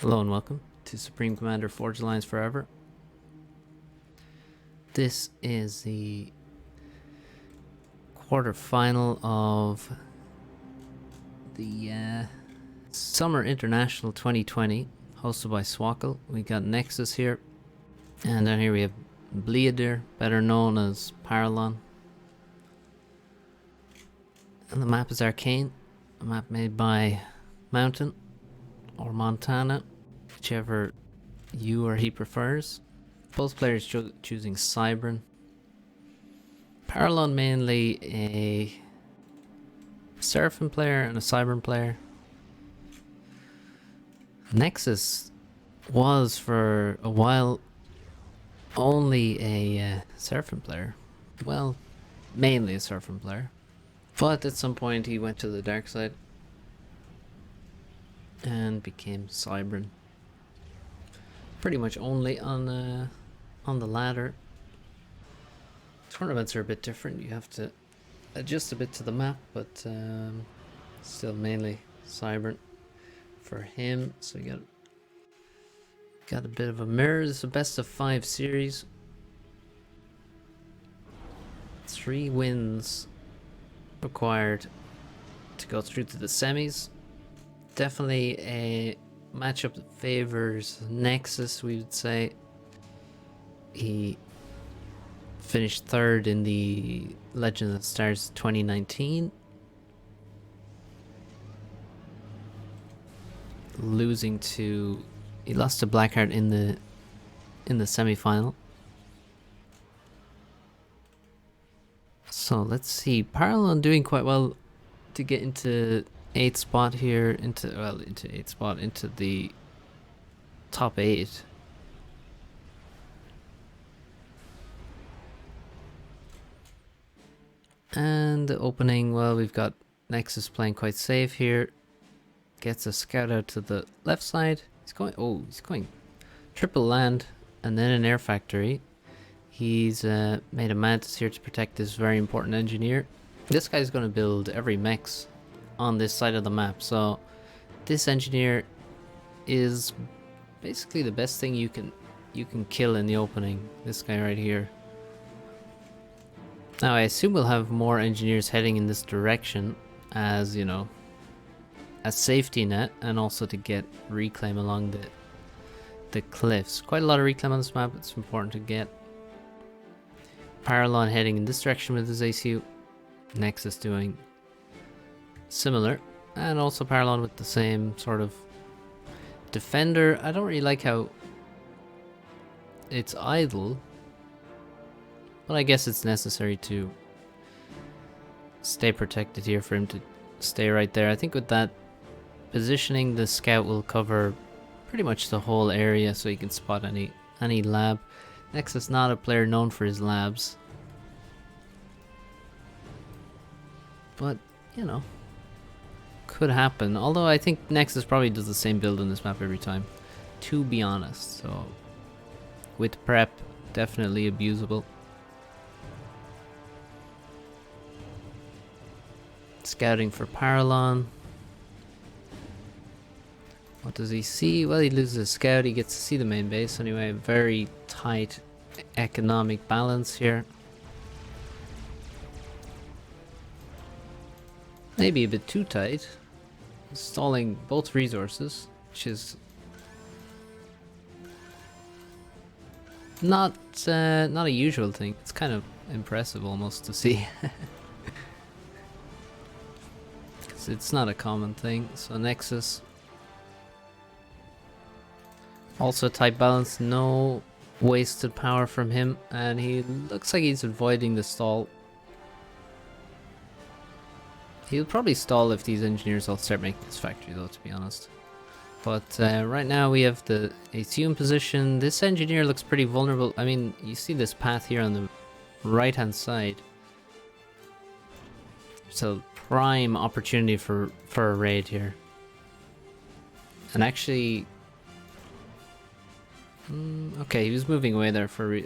Hello and welcome to Supreme Commander Forge Alliance Forever. This is the quarterfinal of the Summer International 2020, hosted by Swackle. We got Nexus here, and down here we have Bleadir, better known as Paralon. And the map is Arcane, a map made by Mountain or Montana, whichever you or he prefers. Both players choosing Cybran. Paralon mainly a Seraphim player and a Cybran player. Nexus was for a while only a Seraphim player. Well, mainly a Seraphim player. But at some point he went to the dark side and became Cybran. Pretty much only on the ladder. Tournaments are a bit different. You have to adjust a bit to the map, but still mainly Cybran for him. So you got a bit of a mirror. This is a best of 5 series. 3 wins required to go through to the semis. Definitely a matchup that favors Nexus, we would say. He finished 3rd in the Legend of the Stars 2019, he lost to Blackheart in the semi-final. So let's see, Paralon doing quite well to get into 8th spot here, into the top 8. And the opening, well, we've got Nexus playing quite safe here. Gets a scout out to the left side. He's going triple land and then an air factory. He's made a mantis here to protect this very important engineer. This guy's going to build every mechs on this side of the map, so this engineer is basically the best thing you can kill in the opening. This guy right here. Now I assume we'll have more engineers heading in this direction, as you know, a safety net, and also to get reclaim along the cliffs. Quite a lot of reclaim on this map. It's important to get. Paralon heading in this direction with his ACU. Nexus doing similar, and also Paralon with the same sort of defender. I don't really like how it's idle, but I guess it's necessary to stay protected here for him to stay right there. I think with that positioning, the scout will cover pretty much the whole area, so he can spot any lab. Nexus not a player known for his labs, but you know, could happen. Although I think Nexus probably does the same build on this map every time, to be honest. So with prep, definitely abusable. Scouting for Paralon. What does he see? Well, he loses a scout. He gets to see the main base anyway. Very tight economic balance here. Maybe a bit too tight. Stalling both resources, which is not a usual thing. It's kind of impressive almost to see. It's not a common thing. So Nexus also tight balance, no wasted power from him, and he looks like he's avoiding the stall. He'll probably stall if these engineers all start making this factory though, to be honest. But right now we have the ACU in position. This engineer looks pretty vulnerable. I mean, you see this path here on the right hand side. So prime opportunity for a raid here. And actually, okay, he was moving away there for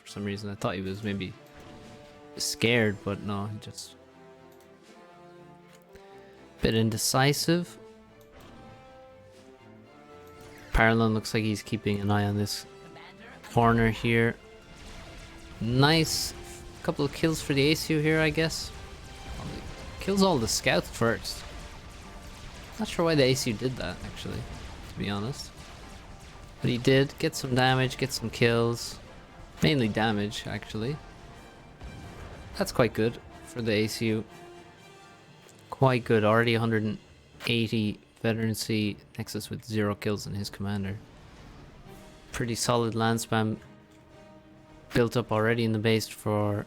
some reason. I thought he was maybe scared, but no, he just bit indecisive. Paralon looks like he's keeping an eye on this corner here. Nice couple of kills for the ACU here, I guess. Kills all the scouts first. Not sure why the ACU did that, actually, to be honest. But he did get some damage, get some kills. Mainly damage, actually. That's quite good for the ACU. Quite good. Already 180 veterancy. Nexus with 0 kills in his commander. Pretty solid land spam built up already in the base for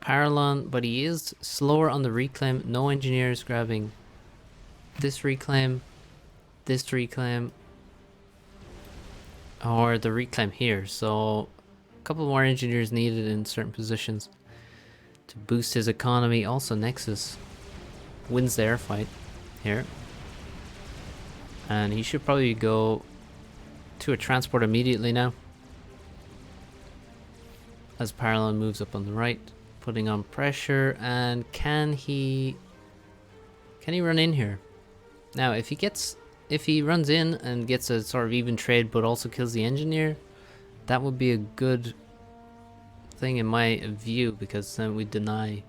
Paralon, but he is slower on the reclaim. No engineers grabbing this reclaim, or the reclaim here. So a couple more engineers needed in certain positions to boost his economy. Also Nexus wins the air fight here, and he should probably go to a transport immediately now as Paralon moves up on the right, putting on pressure. And can he run in here? Now if he runs in and gets a sort of even trade but also kills the engineer, that would be a good thing in my view, because then we deny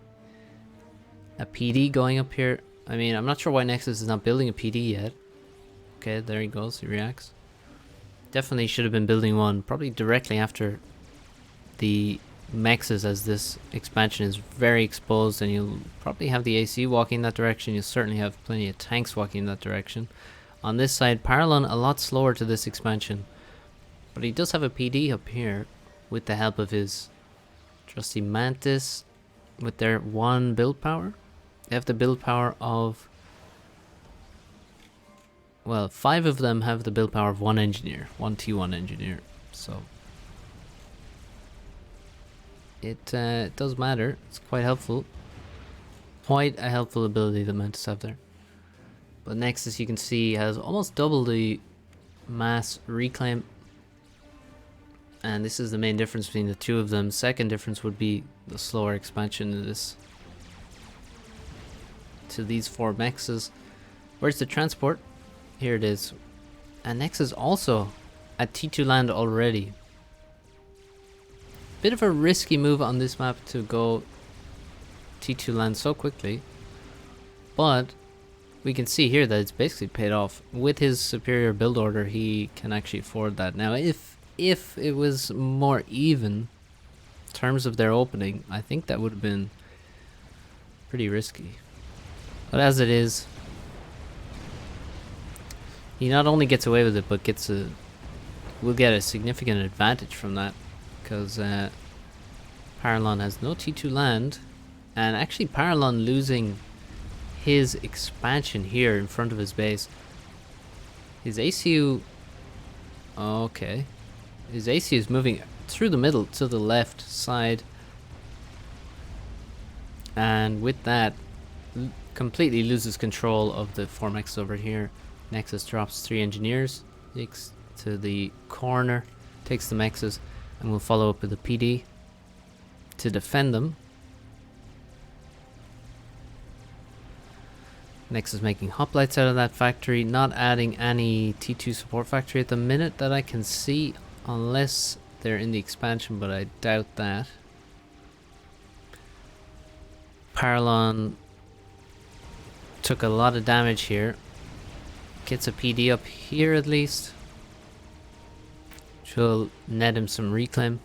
a PD going up here. I mean, I'm not sure why Nexus is not building a PD yet. Okay, there he goes, he reacts. Definitely should have been building one probably directly after the mexes, as this expansion is very exposed, and you'll probably have the AC walking in that direction. You'll certainly have plenty of tanks walking in that direction. On this side, Paralon a lot slower to this expansion, but he does have a PD up here with the help of his trusty Mantis with their 1 build power. They have the build power of, well, 5 of them have the build power of 1 engineer, 1 T1 engineer, so it does matter. It's quite helpful. Quite a helpful ability the Mantis have there. But Nexus, you can see, has almost double the mass reclaim. And this is the main difference between the two of them. Second difference would be the slower expansion of this to these 4 mexes. Where's the transport? Here it is. And Nexus also at T2 land already. Bit of a risky move on this map to go T2 land so quickly, but we can see here that it's basically paid off. With his superior build order, he can actually afford that. Now if it was more even in terms of their opening, I think that would have been pretty risky, but as it is, he not only gets away with it, but will get a significant advantage from that, because Paralon has no T2 land, and actually Paralon losing his expansion here in front of his base. His ACU, okay, his ACU is moving through the middle to the left side, and with that completely loses control of the 4 mechs over here. Nexus drops 3 engineers, takes to the corner, takes the mexes, and we'll follow up with a PD to defend them. Nexus making hoplites out of that factory, not adding any T2 support factory at the minute that I can see, unless they're in the expansion, but I doubt that. Paralon took a lot of damage here. Gets a PD up here at least, which will net him some reclaim.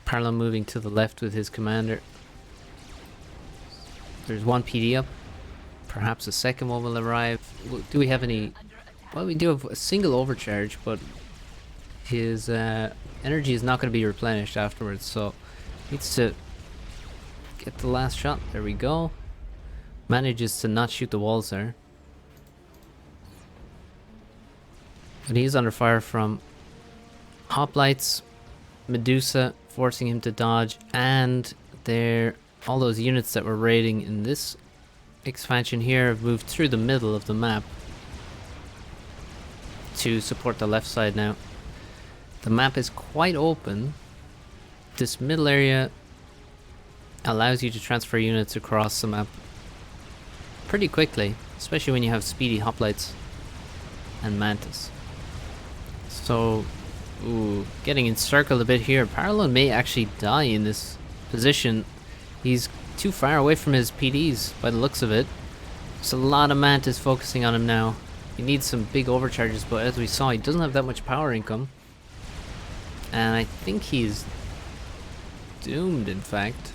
Paralon moving to the left with his commander. There's 1 PD up. Perhaps a second one will arrive. Do we have any? Well, we do have a single overcharge, but his energy is not going to be replenished afterwards, so needs to get the last shot. There we go. Manages to not shoot the walls there. But he's under fire from hoplites, Medusa forcing him to dodge, and all those units that were raiding in this expansion here have moved through the middle of the map to support the left side now. The map is quite open. This middle area allows you to transfer units across the map pretty quickly, especially when you have speedy hoplites. and Mantis. So, ooh, getting encircled a bit here. Paralon may actually die in this position. He's too far away from his PDs by the looks of it. There's a lot of Mantis focusing on him now. He needs some big overcharges, but as we saw, he doesn't have that much power income. And I think he's doomed, in fact.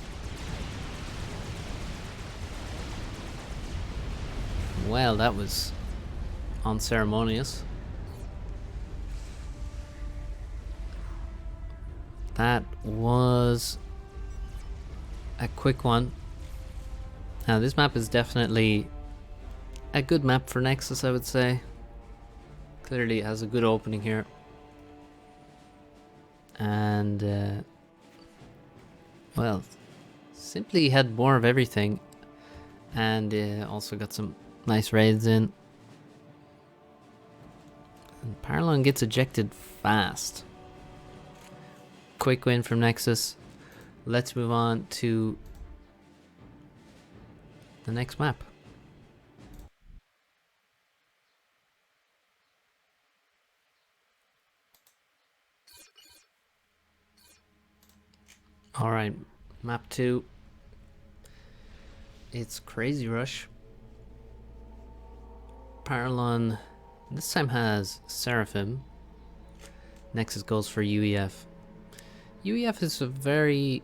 Well, that was unceremonious. That was a quick one. Now, this map is definitely a good map for Nexus, I would say. Clearly, it has a good opening here. And, well, simply had more of everything. And also got some nice raids in. And Paralon gets ejected fast. Quick win from Nexus. Let's move on to the next map. Alright, map 2. It's Crazy Rush. Paralon this time has Seraphim. Nexus goes for UEF. UEF is a very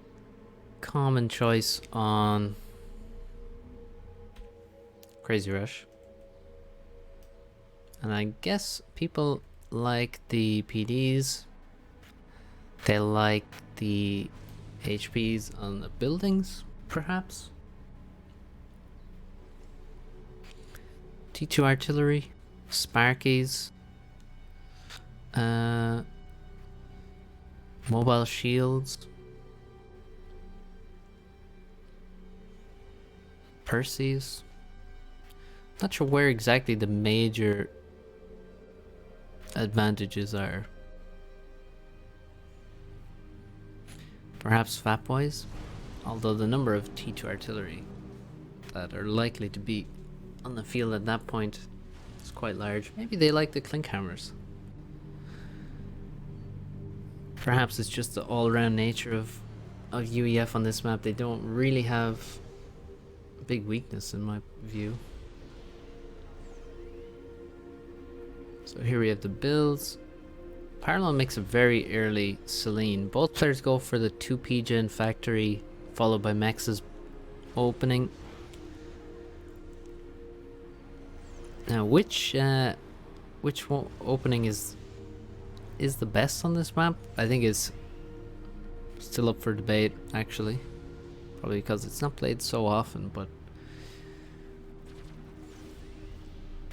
common choice on Crazy Rush. And I guess people like the PDs. They like the HPs on the buildings, perhaps. T2 artillery, Sparkies, mobile shields, Perseus. Not sure where exactly the major advantages are. Perhaps Fat Boys, although the number of T2 artillery that are likely to be on the field at that point is quite large. Maybe they like the Clink Hammers. Perhaps it's just the all-around nature of UEF on this map. They don't really have a big weakness in my view. So here we have the builds. Paralon makes a very early Selene. Both players go for the 2 PGen factory, followed by Mex's opening. Now, which opening is the best on this map? I think it's still up for debate, actually. Probably because it's not played so often, but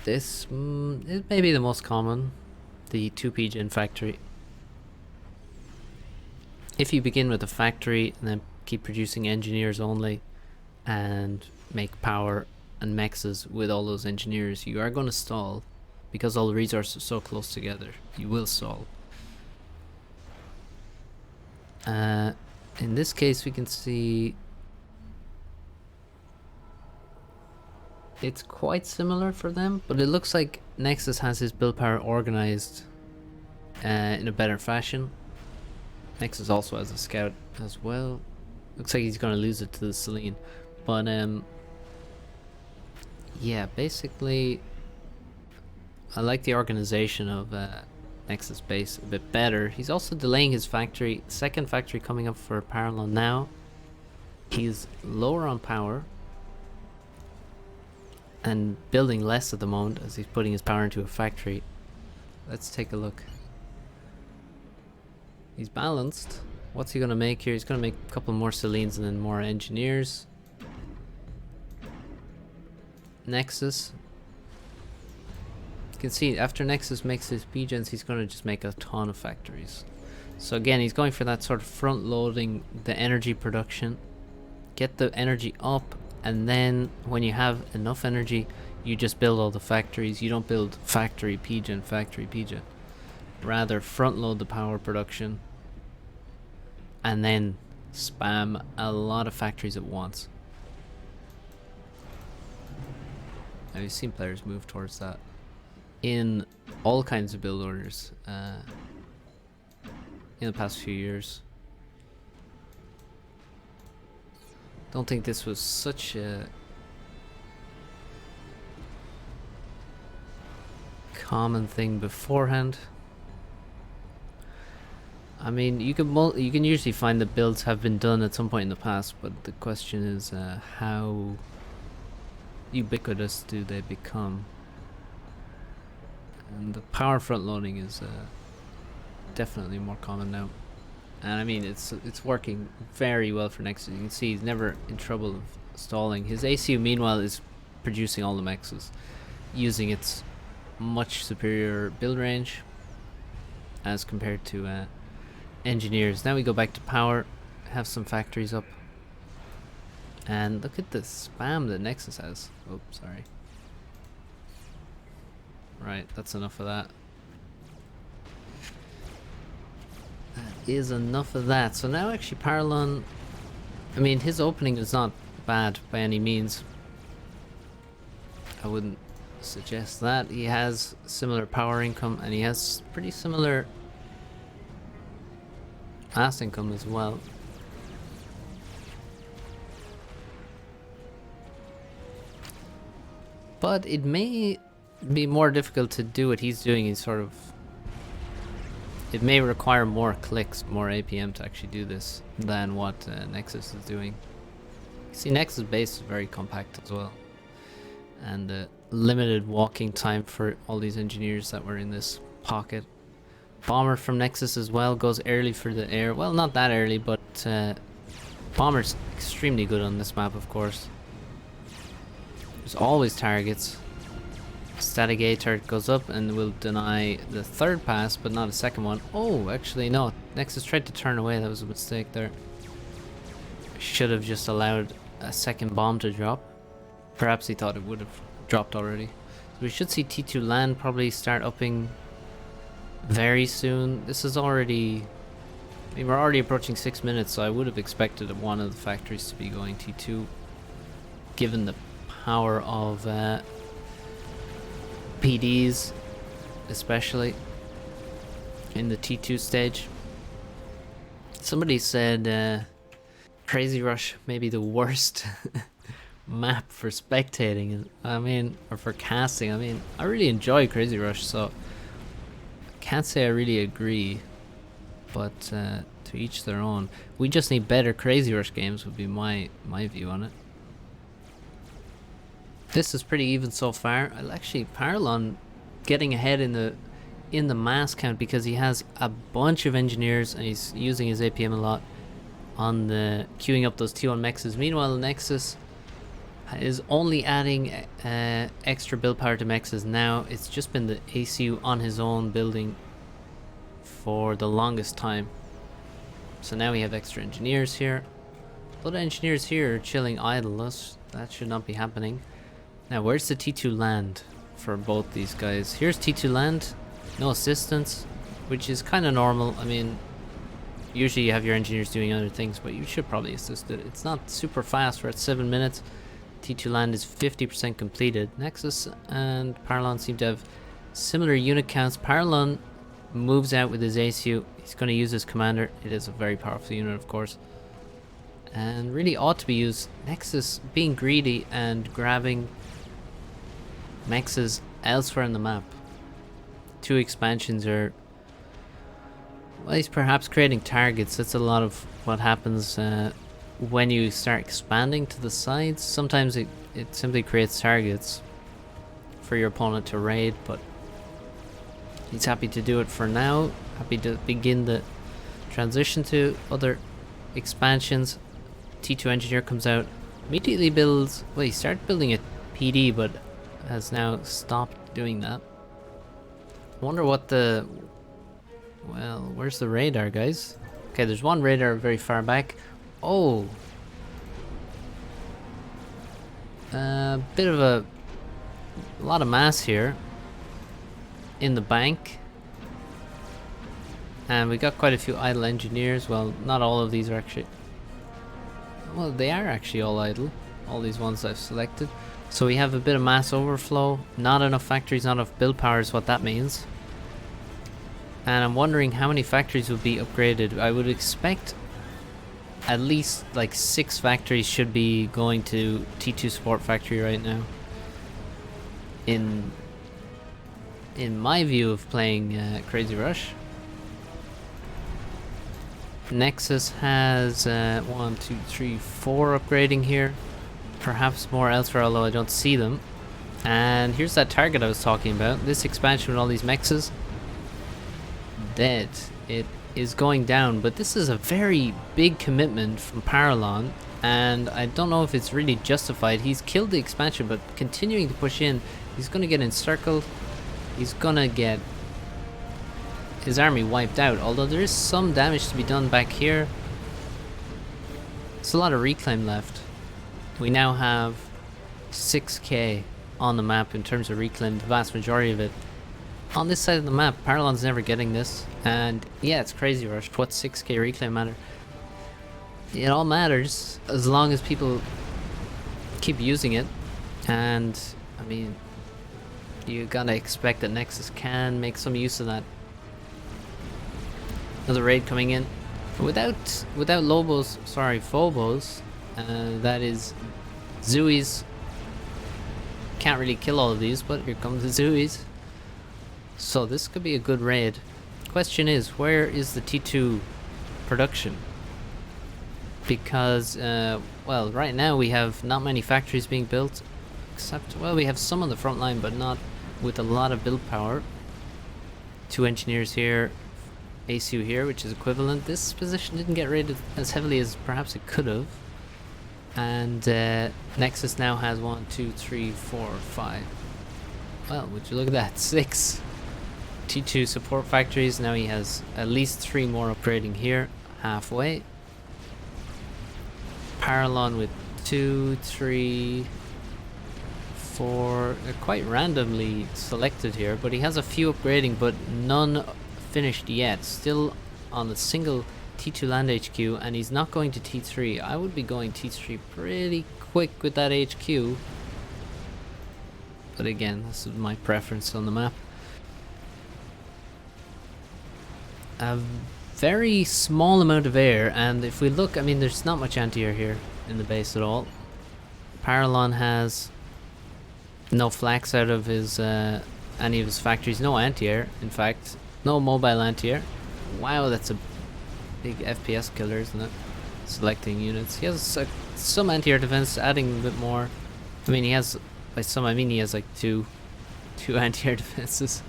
this it may be the most common. The 2 PGen factory. If you begin with a factory and then keep producing engineers only and make power and mexes with all those engineers, you are going to stall because all the resources are so close together. You will stall. In this case, we can see it's quite similar for them, but it looks like Nexus has his build power organized in a better fashion. Nexus also has a scout as well. Looks like he's going to lose it to the Selene. But yeah, basically I like the organization of Nexus base a bit better. He's also delaying his factory. Second factory coming up for Paralon now. He's lower on power and building less at the moment as he's putting his power into a factory. Let's take a look. He's balanced. What's he going to make here? He's going to make a couple more Selenes and then more engineers. Nexus. You can see after Nexus makes his PGens, he's going to just make a ton of factories. So again, he's going for that sort of front loading the energy production. Get the energy up, and then when you have enough energy, you just build all the factories. You don't build factory PGen. Rather front load the power production and then spam a lot of factories at once. Now you've seen players move towards that. in all kinds of build orders in the past few years. Don't think this was such a common thing beforehand. I mean, you can usually find that builds have been done at some point in the past, but the question is how ubiquitous do they become? And the power front loading is definitely more common now. And I mean, it's working very well for Nexus. You can see he's never in trouble of stalling. His ACU, meanwhile, is producing all the mexes, using its much superior build range as compared to engineers. Now we go back to power, have some factories up, and look at the spam that Nexus has. Oh, sorry. Right, that's enough of that. That is enough of that. So now actually Paralon, I mean, his opening is not bad by any means. I wouldn't suggest that. He has similar power income and he has pretty similar mass income as well. But it may be more difficult to do what he's doing. He's sort of, it may require more clicks, more APM to actually do this than what Nexus is doing. See, Nexus base is very compact as well, and limited walking time for all these engineers that were in this pocket. Bomber from Nexus as well goes early for the air. Well, not that early, but Bomber's extremely good on this map, of course. There's always targets. Static A turret goes up and will deny the third pass, but not a second one. Oh, actually no. Nexus tried to turn away. That was a mistake there. Should have just allowed a second bomb to drop. Perhaps he thought it would have dropped already. So we should see T2 land probably start upping very soon. This is already, I mean, we're already approaching 6 minutes, so I would have expected one of the factories to be going T2, given the power of PDs, especially in the T2 stage. Somebody said Crazy Rush may be the worst map for spectating. I mean, or for casting. I mean, I really enjoy Crazy Rush, so I can't say I really agree, but to each their own. We just need better Crazy Rush games would be my view on it. This is pretty even so far. I'll actually Paralon getting ahead in the mass count because he has a bunch of engineers and he's using his APM a lot on the queuing up those T1 mexes. Meanwhile, Nexus is only adding extra build power to mexes now. It's just been the ACU on his own building for the longest time. So now we have extra engineers here. A lot of engineers here are chilling idle. That should not be happening. Now, where's the T2 land for both these guys? Here's T2 land, no assistance, which is kind of normal. I mean, usually you have your engineers doing other things, but you should probably assist it. It's not super fast. We're at 7 minutes. T2 land is 50% completed. Nexus and Paralon seem to have similar unit counts. Paralon moves out with his ACU. He's going to use his commander. It is a very powerful unit, of course, and really ought to be used. Nexus being greedy and grabbing mexes elsewhere in the map. 2 expansions are, well, he's perhaps creating targets. That's a lot of what happens when you start expanding to the sides. Sometimes it simply creates targets for your opponent to raid, but he's happy to do it for now. Happy to begin the transition to other expansions. T2 engineer comes out, immediately builds, well, he started building a PD, but has now stopped doing that. Wonder what the, well, where's the radar, guys? Okay, there's one radar very far back. Oh, bit of a lot of mass here in the bank, and we got quite a few idle engineers. Well, not all of these are actually, well, they are actually all idle, all these ones I've selected. So we have a bit of mass overflow, not enough factories, not enough build power is what that means. And I'm wondering how many factories would be upgraded. I would expect at least like 6 factories should be going to T2 support factory right now. In my view of playing Crazy Rush. Nexus has 1, 2, 3, 4 upgrading here. Perhaps more elsewhere, although I don't see them. And here's that target I was talking about. This expansion with all these mexes. Dead. It is going down, but this is a very big commitment from Paralon, and I don't know if it's really justified. He's killed the expansion, but continuing to push in, he's going to get encircled. He's going to get his army wiped out, although there is some damage to be done back here. It's a lot of reclaim left. We now have 6k on the map in terms of reclaim, the vast majority of it. On this side of the map, Paralon's never getting this, and yeah, it's Crazy Rush. What's 6k reclaim matter? It all matters as long as people keep using it, and I mean, you gotta expect that Nexus can make some use of that. Another raid coming in. Without Lobos, sorry, Phobos, that is Zooies. Can't really kill all of these, but here comes the Zooies. So this could be a good raid. Question is, where is the T2 production? Because, well, right now we have not many factories being built. Except, well, we have some on the front line, but not with a lot of build power. 2 engineers here, ACU here, which is equivalent. This position didn't get raided as heavily as perhaps it could have. And Nexus now has 1, 2, 3, 4, 5. Well, would you look at that? 6 T2 support factories. Now he has at least 3 more upgrading here, halfway. Paralon with 2, 3, 4. They're quite randomly selected here, but he has a few upgrading, but none finished yet. Still on the single T2 land HQ, and he's not going to T3. I would be going T3 pretty quick with that HQ. But again, this is my preference on the map. A very small amount of air, and if we look, I mean, there's not much anti-air here in the base at all. Paralon has no flax out of his any of his factories, no anti-air, in fact, no mobile anti-air. Wow, that's a big FPS killer, isn't it? Selecting units. He has some anti-air defense, adding a bit more. I mean, he has, by some I mean he has like two anti-air defenses.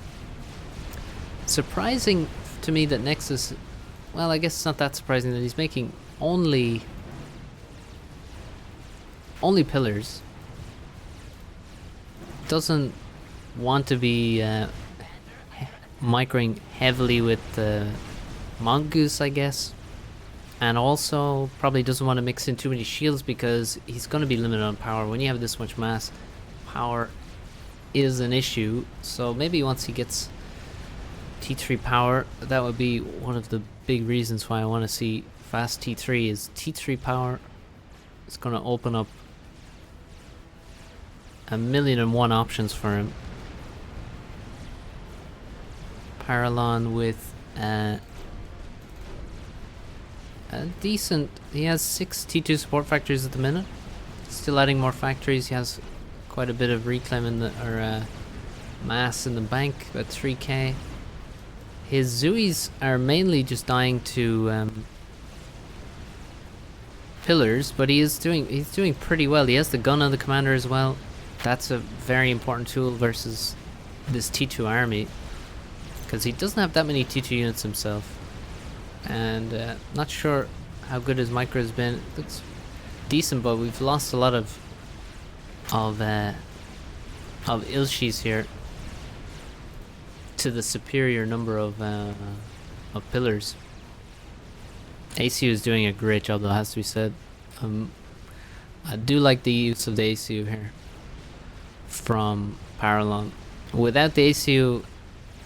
Surprising to me that Nexus, well, I guess it's not that surprising that he's making only pillars. Doesn't want to be microing heavily with Mongoose, I guess. And also probably doesn't want to mix in too many shields because he's going to be limited on power. When you have this much mass, power is an issue. So maybe once he gets T3 power, that would be one of the big reasons why I want to see fast T3 is T3 power. It's going to open up 1,000,001 options for him. Paralon with a decent, he has 6 T2 support factories at the minute. Still adding more factories. He has quite a bit of reclaim in the, or mass in the bank, about 3k. His Zooies are mainly just dying to pillars, but he's doing pretty well. He has the gun on the commander as well. That's a very important tool versus this T2 army, because he doesn't have that many T2 units himself. And not sure how good his micro has been. It's decent, but we've lost a lot of Ilshis here to the superior number of pillars. ACU is doing a great job, though, has to be said. I do like the use of the ACU here from Paralon. Without the ACU,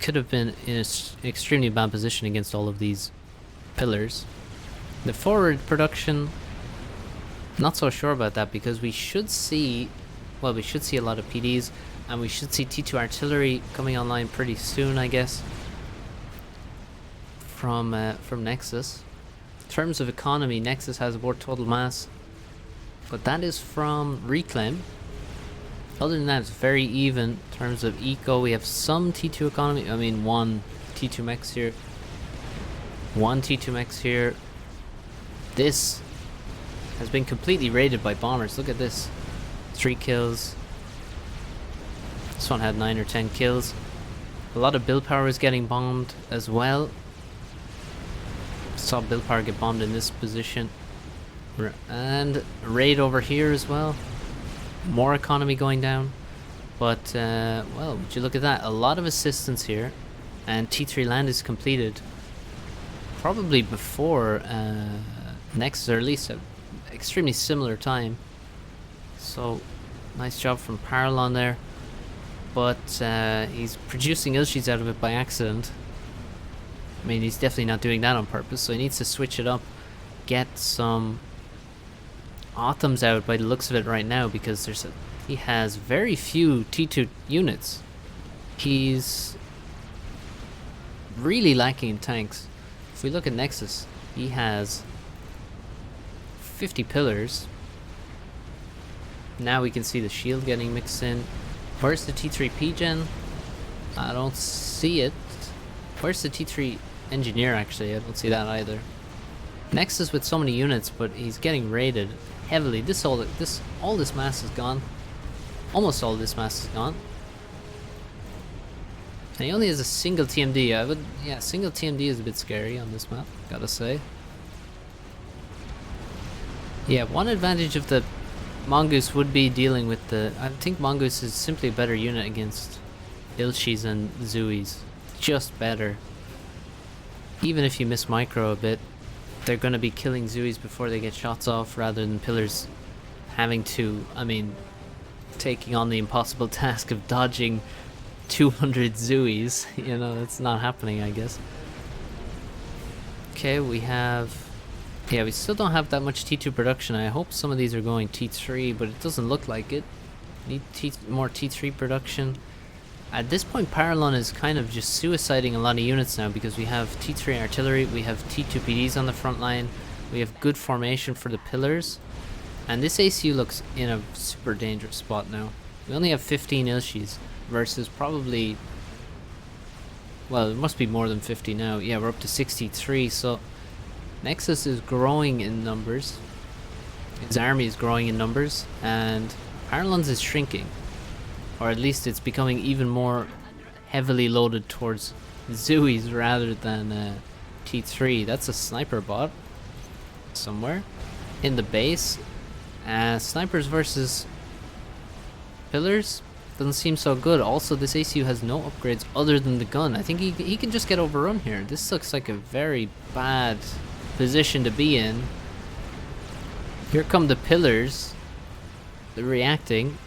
could have been in an extremely bad position against all of these pillars. The forward production, not so sure about that, because we should see well, we should see a lot of PDs, and we should see T2 artillery coming online pretty soon, I guess, from Nexus. In terms of economy, Nexus has more total mass, but that is from Reclaim. Other than that, it's very even in terms of eco. We have some T2 economy. I mean, one T2 mechs here, one T2 mechs here. This has been completely raided by bombers. Look at this. 3 kills. This one had 9 or 10 kills. A lot of build power is getting bombed as well. Saw build power get bombed in this position. And raid over here as well. More economy going down. But, well, would you look at that? A lot of assistance here. And T3 land is completed. Probably before Nexus, or at least an extremely similar time. So, nice job from Paralon there. But he's producing Ilshis out of it by accident. I mean, he's definitely not doing that on purpose, so he needs to switch it up. Get some Autumns out by the looks of it right now, because he has very few T2 units. He's really lacking in tanks. If we look at Nexus, he has 50 pillars. Now we can see the shield getting mixed in. Where's the T3 P-Gen? I don't see it. Where's the T3 Engineer, actually? I don't see that either. Nexus with so many units, but he's getting raided heavily. All this mass is gone. Almost all this mass is gone. And he only has a single TMD. Yeah, single TMD is a bit scary on this map, gotta say. Yeah, one advantage of the Mongoose would be dealing with I think Mongoose is simply a better unit against Ilshis and Zuis. Just better. Even if you miss micro a bit, they're gonna be killing Zuis before they get shots off, rather than pillars having to, I mean, taking on the impossible task of dodging 200 Zuis. You know, that's not happening, I guess. Okay, we have... Yeah, we still don't have that much T2 production. I hope some of these are going T3, but it doesn't look like it. Need more T3 production. At this point, Paralon is kind of just suiciding a lot of units now, because we have T3 artillery, we have T2 PDs on the front line, we have good formation for the pillars, and this ACU looks in a super dangerous spot now. We only have 15 Ilshis versus probably... Well, it must be more than 50 now. Yeah, we're up to 63, so... Nexus is growing in numbers, his army is growing in numbers, and Paralon's is shrinking. Or at least it's becoming even more heavily loaded towards Zuis rather than T3. That's a sniper bot somewhere in the base. Snipers versus pillars doesn't seem so good. Also, this ACU has no upgrades other than the gun. I think he can just get overrun here. This looks like a very bad position to be in. Here come the pillars. They're reacting.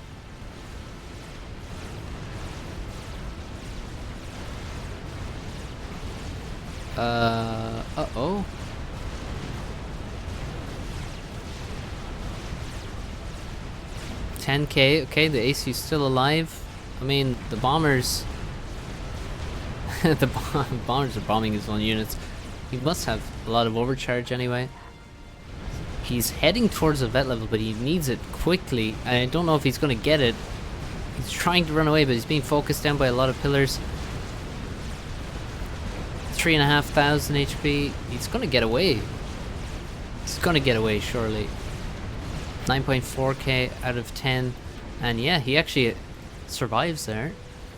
Uh-oh. $10K. Okay, the ACU's still alive. I mean, the bombers... the bombers are bombing his own units. He must have a lot of overcharge anyway. He's heading towards the vet level, but he needs it quickly. I don't know if he's going to get it. He's trying to run away, but he's being focused down by a lot of pillars. 3,500 HP. He's going to get away. He's going to get away, surely. 9.4k out of 10. And yeah, he actually survives there.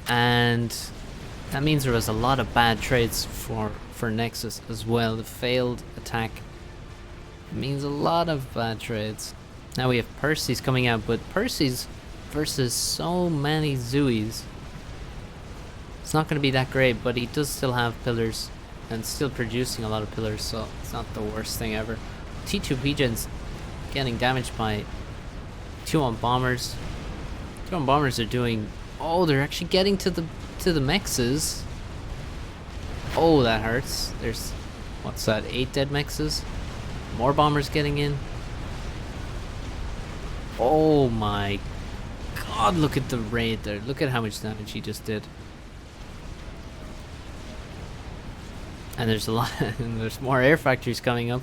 And that means there was a lot of bad trades for Nexus as well. The failed attack means a lot of bad trades. Now we have Percy's coming out, but Percy's versus so many Zuis, it's not going to be that great, but he does still have pillars and still producing a lot of pillars, so it's not the worst thing ever. T2 P-Gen's getting damaged by 2-on bombers. 2-on bombers are doing... Oh, they're actually getting to the mexes. Oh, that hurts. There's... What's that? 8 dead mexes? More bombers getting in. Oh my god, look at the raid there. Look at how much damage he just did. And there's a lot, and there's more air factories coming up.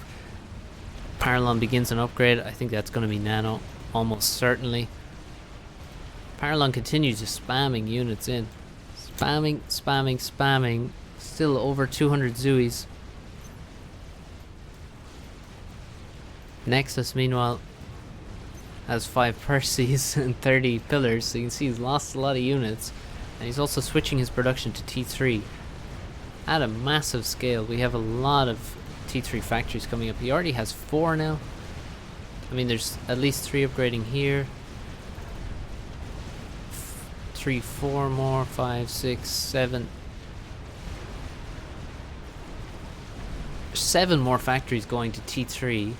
Paralon begins an upgrade. I think that's going to be nano, almost certainly. Paralon continues just spamming units in. Spamming, spamming, spamming. Still over 200 Zuis. Nexus, meanwhile, has 5 Perseus and 30 pillars, so you can see he's lost a lot of units. And he's also switching his production to T3 at a massive scale. We have a lot of T3 factories coming up. He already has 4 now. I mean, there's at least 3 upgrading here. 3, 4 more, 5, 6, 7. 7 more factories going to T3.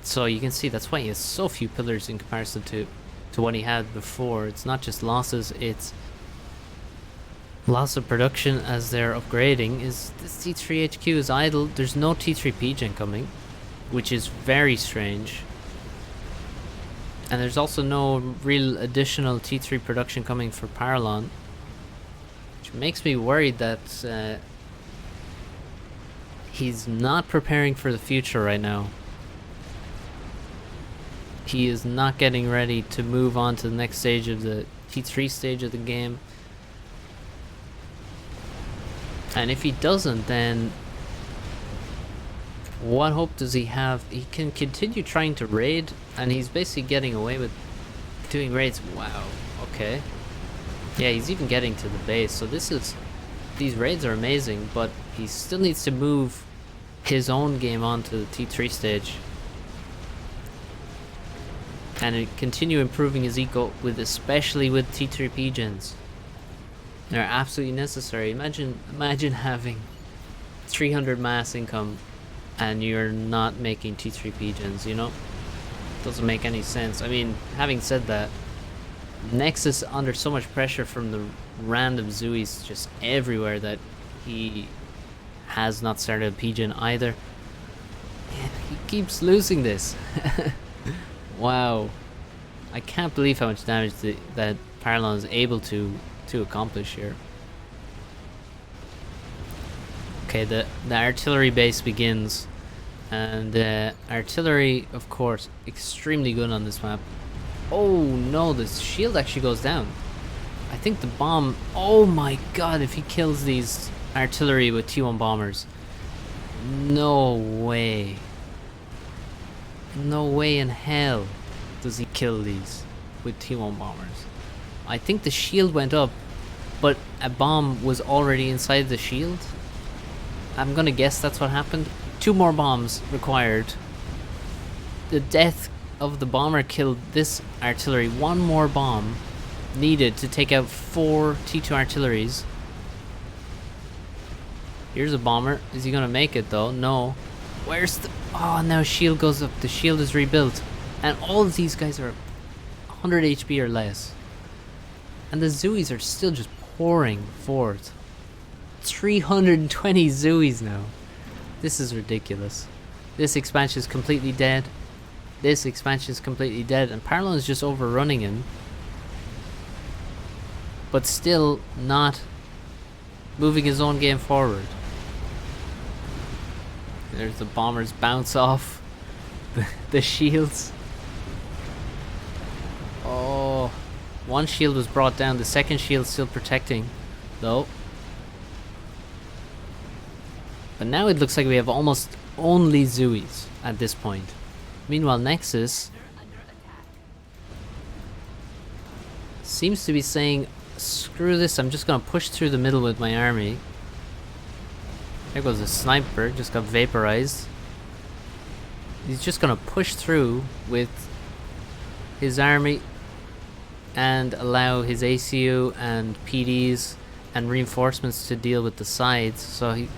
So you can see that's why he has so few pillars in comparison to what he had before. It's not just losses, it's loss of production as they're upgrading. Is this T3 HQ is idle. There's no T3 PGen coming, which is very strange. And there's also no real additional T3 production coming for Paralon, which makes me worried that he's not preparing for the future right now. He is not getting ready to move on to the next stage of the T3 stage of the game. And if he doesn't, then what hope does he have? He can continue trying to raid, and he's basically getting away with doing raids. Wow, okay. Yeah, he's even getting to the base, so these raids are amazing, but he still needs to move his own game onto the T3 stage. And continue improving his eco, especially with T3 PGens. They're absolutely necessary. Imagine having 300 mass income and you're not making T3 PGens, you know? Doesn't make any sense. I mean, having said that, Nexus under so much pressure from the random Zuis just everywhere that he has not started a PGen either. And he keeps losing this. Wow. I can't believe how much damage that Paralon is able to accomplish here. Okay, the artillery base begins, and artillery, of course, extremely good on this map. Oh no, the shield actually goes down. I think the bomb, oh my god, if he kills these artillery with T1 bombers, no way. No way in hell does he kill these with T1 bombers. I think the shield went up, but a bomb was already inside the shield. I'm gonna guess that's what happened. 2 more bombs required. The death of the bomber killed this artillery. 1 more bomb needed to take out 4 T2 artilleries. Here's a bomber. Is he gonna make it though? No. Where's the... Oh, now shield goes up. The shield is rebuilt. And all of these guys are 100 HP or less. And the Zuis are still just pouring forth. 320 Zuis now. This is ridiculous. This expansion is completely dead. This expansion is completely dead. And Paralon is just overrunning him. But still not moving his own game forward. There's the bombers bounce off the shields. Oh, 1 shield was brought down. The second shield still protecting, though. But now it looks like we have almost only Zuis at this point. Meanwhile, Nexus seems to be saying, screw this, I'm just gonna push through the middle with my army. There goes a sniper, just got vaporized. He's just gonna push through with his army and allow his ACU and PDs and reinforcements to deal with the sides. So he's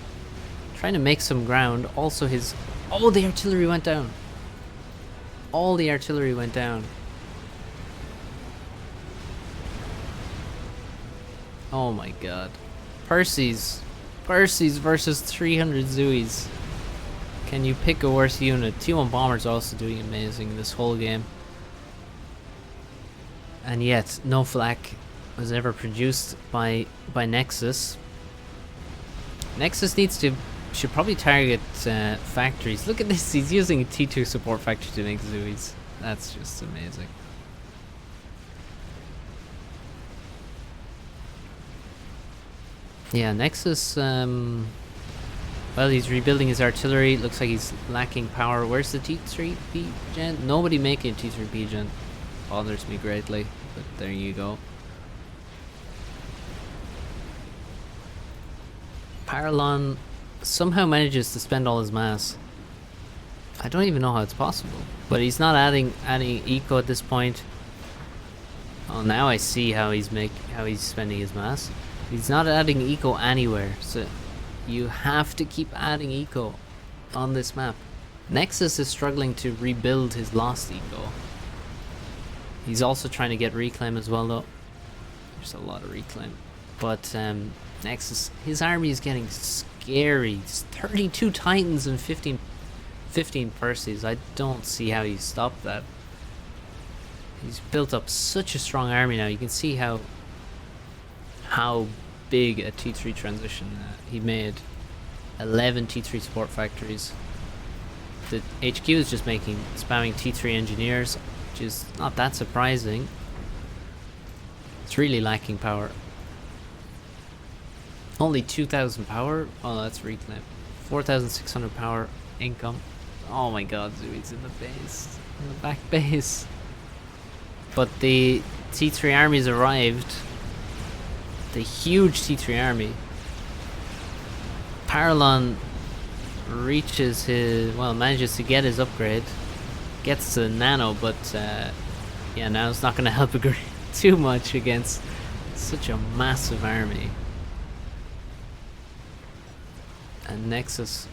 trying to make some ground. Also his... Oh, the artillery went down. All the artillery went down. Oh my god. Perseus versus 300 Zuis. Can you pick a worse unit? T1 bombers are also doing amazing this whole game. and yet no flak was ever produced by Nexus. Nexus should probably target factories. Look at this, he's using a T2 support factory to make Zooies. That's just amazing. Yeah, Nexus, well, he's rebuilding his artillery. Looks like he's lacking power. Where's the T3B gen? Nobody making a T3B gen. Bothers me greatly, but there you go. Paralon somehow manages to spend all his mass. I don't even know how it's possible, but he's not adding eco at this point. Oh, now I see how he's spending his mass. He's not adding eco anywhere, so you have to keep adding eco on this map. Nexus is struggling to rebuild his lost eco. He's also trying to get reclaim as well, though. There's a lot of reclaim, but Nexus, his army is getting scary. It's 32 Titans and 15 Percies. I don't see how you stop that. He's built up such a strong army now. You can see how big a T3 transition he made. 11 T3 support factories. The HQ is just spamming T3 engineers, which is not that surprising. It's really lacking power. Only 2,000 power? Oh, that's reclaim. 4,600 power income. Oh my god, Zooey's in the base. In the back base. But the T3 army's arrived. The huge T3 army. Paralon manages to get his upgrade. Gets to the nano, but yeah, now it's not going to help too much against such a massive army. And Nexus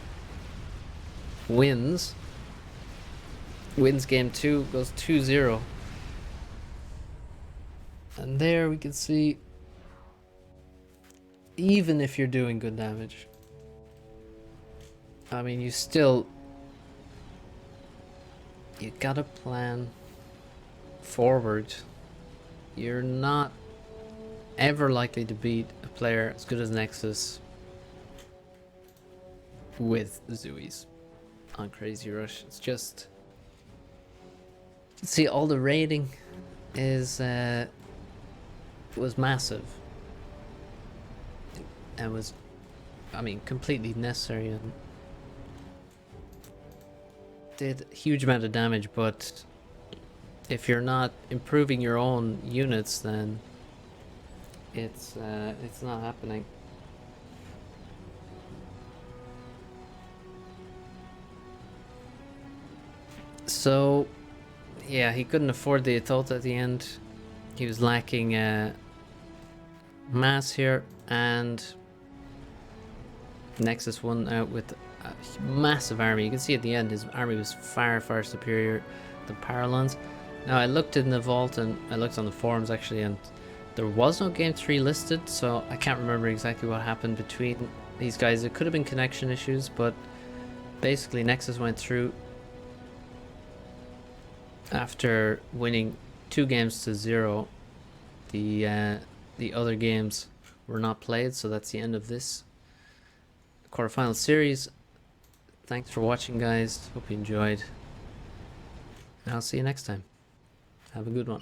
wins game 2, goes 2-0. And there we can see, even if you're doing good damage, I mean, you gotta plan forward. You're not ever likely to beat a player as good as Nexus with Zooies on Crazy Rush. It's just, see, all the raiding was massive and was, I mean, completely necessary and did a huge amount of damage. But if you're not improving your own units, then it's not happening. So yeah, he couldn't afford the Atolta at the end. He was lacking mass here, and Nexus won out with a massive army. You can see at the end his army was far superior than Paralon's. Now I looked in the vault and I looked on the forums actually, and there was no game 3 listed, so I can't remember exactly what happened between these guys. It could have been connection issues, but basically Nexus went through after winning 2 games to 0. The other games were not played, so that's the end of this quarterfinal series. Thanks for watching, guys. Hope you enjoyed, and I'll see you next time. Have a good one.